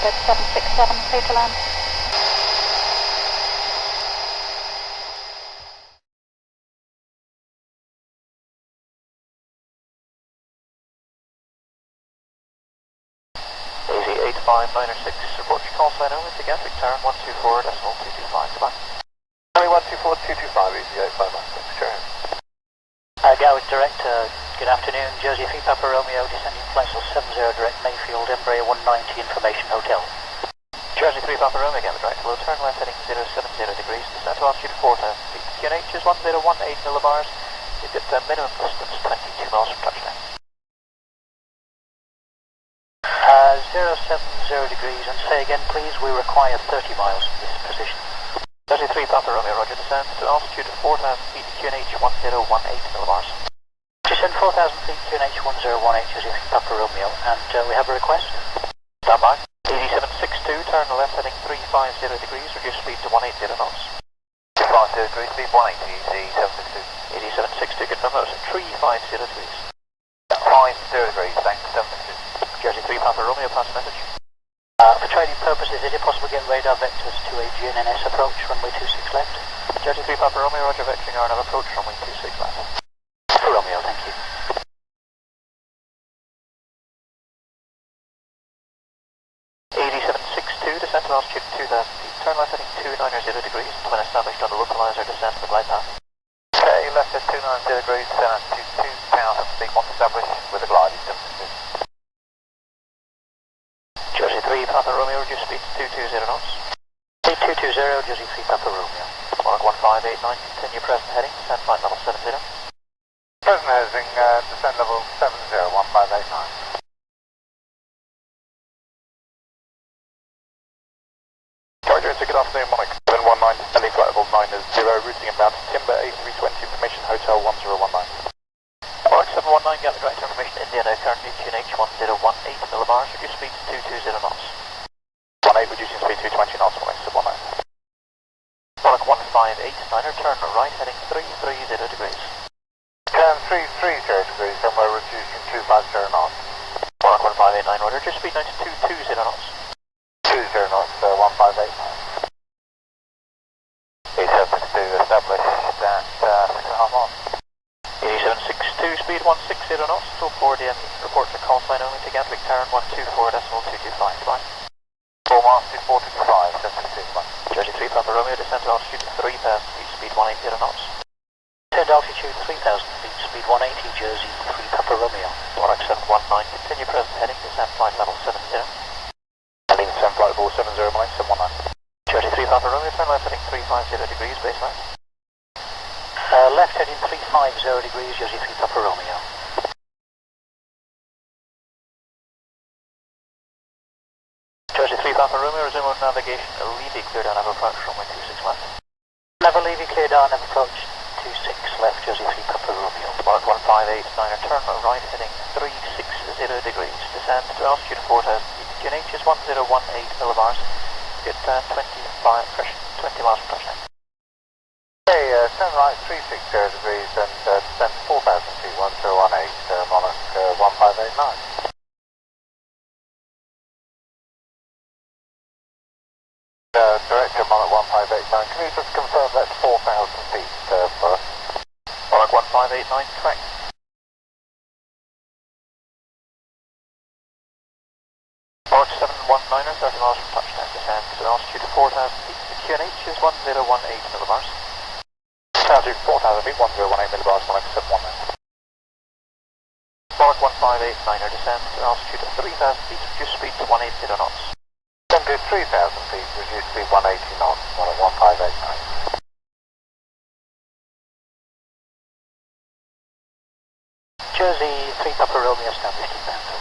United 767, clear to land. Easy 85996, report your call sign over to Gatwick Tower 124.225, goodbye. 124.225, easy 85996, sure. Gatwick Direct, good afternoon, Jersey 3 Papa Romeo, descending flight 70 direct Mayfield, Embraer 190, Information Hotel. Jersey 3 Papa Romeo, Gatwick Direct, low turn left heading 070 degrees, descent to altitude 4,000 feet. QNH is 1018 millibars, you get minimum distance 22 miles from touchdown. 070 degrees, and say again please, we require 30 miles from this position. Jersey 3 Papa Romeo, roger, descend to altitude 4,000 feet, QNH 1018 millibars. Descend 4,000 feet, QNH 1018, Jersey 3 Papa Romeo, and we have a request. Stand by. Easy 762, turn left heading 350 degrees, reduce speed to 180 knots. 350 degrees, speed 180, easy 762. Easy 762, confirm those at 350 degrees. 50 degrees, thanks, 762. Jersey 3 Papa Romeo, pass message. For training purposes, is it possible to get radar vectors to a GNNS approach, runway 26 left? Jersey 3 Papa Romeo, roger, vectoring RNAV approach, runway 26 left. For Romeo, thank you. Easy 762, descent to altitude 2,000 feet, turn left heading 290 degrees, and when established on the localizer, descend to the glide path. Okay, left at 290 degrees, descend altitude 2,000 feet, once established with a glide, 762. Jersey 3 Papa Romeo, reduce speed to 220 knots. 8220, Jersey 3 Papa Romeo. Mark 1589, continue present heading, descent flight level 70. Present heading, descent level 70, 1589. Roger, it's a good afternoon, Mike. 719, descending flight level 90, routing inbound to Timber A320, Information Hotel 1019. Mark 719, Gatwick Direct, information India now currently QNH 1018 millibars, reduce speed to 220 knots. 18, reducing speed to 20 knots, Mike, 719. Mark 1589, turn right heading 330 degrees. Turn 330 degrees, and we're reducing 250 knots. Mark 1589, order, reduce speed now to 220 knots. 20 knots, 1589. A762 established at 6.5 miles. A762, speed 160 knots, still 4 DME. Report to call sign only to Gatwick Tower 124.225, goodbye. 4 miles to 425, 762, goodbye. Jersey 3 Papa Romeo, descend to altitude 3,000 feet, speed 180 knots. Descend altitude 3,000 feet, speed 180, Jersey 3 Papa Romeo. Mark 719, continue present heading, descend flight level 70. Heading descent flight level 70, Mike, 719. Jersey 3 Papa Romeo, turn left heading 350 degrees, baseline. Left heading 350 degrees, Jersey 3 Papa Romeo. Jersey 3 Papa Romeo, resume on navigation, Levy cleared down, have approach runway 26 left. Never Levy cleared down, have approach 26 left, Jersey 3 Papa Romeo. Mark 1589, turn right heading 360 degrees, descend to altitude 4,000 feet. QNH is 1018 millibars, get 20 miles from touchdown. Okay, turn right 360 degrees and descend 4,000 feet, 1018, Monarch 1589. Director Monarch 1589, can you just confirm that's 4,000 feet for us? Monarch 1589, correct. Mark 719, 30 miles from touchdown, descend to altitude 4,000 feet. The QNH is 1018 millibars. Altitude 4,000 feet, 1018 millibars, Monarch 719. Mark 1589, descend to altitude 3,000 feet, reduce speed to 180 knots. Descend to 3,000 feet, reduce speed 180 knots, Monarch 1589. Jersey 3 Papa Romeo, established in Banfield.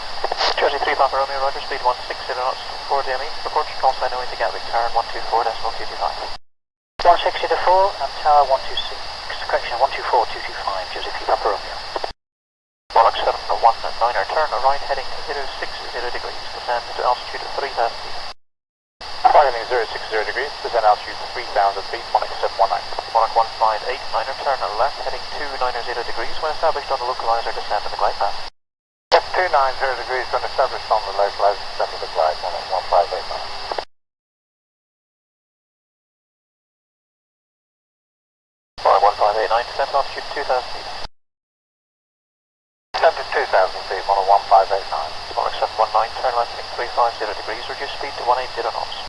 Jersey 3 Papa Romeo, roger, speed 160 knots, 4 DME. Report to call sign only to Gatwick Tower 124.225. 160 to 4 and Tower 126, correction 124.225, Jersey 3 Papa Romeo. Monarch 719, turn right heading 060 degrees, descend to altitude 3,000 feet. Flight heading 060 degrees, descend altitude 3,000 feet, Monarch 719. Monarch 1589, turn left heading 290 degrees, when established on the localizer, descend to the glide path. Left 290 degrees when established on the localized descent of the glide, 1589. Alright, 1589, descent altitude 2000 feet. Descent to 2000 feet, 1589. Monarch 719, turn left heading 350 degrees, reduce speed to 180 knots.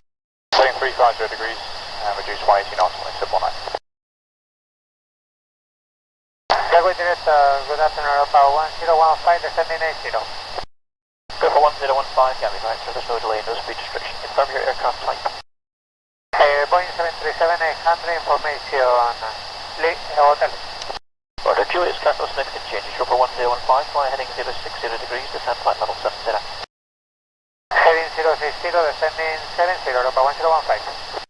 Heading 350 degrees and reduce 180 knots, Monarch 719. Gateway direct, good afternoon, Aeropower 1015, descending 80. Go for 1015, Gary director, there's no delay, no speed restriction. Confirm your aircraft type. Boeing 737-800, information, hotel. Order Julius, current no significant changes. Roper 1015, fly heading 060 degrees, descent flight level 70. Heading 060, descending 70, Europa 1015.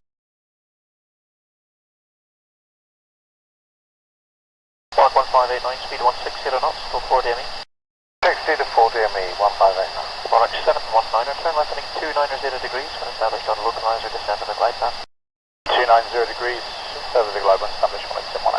Mark 1589, speed 160 knots, go 4 DME. 60 to 4 DME, 1589. Monarch 719, turn left heading 290 degrees, when established on localizer, descent on the glide path. 290 degrees, over the glide when established, Monarch 719.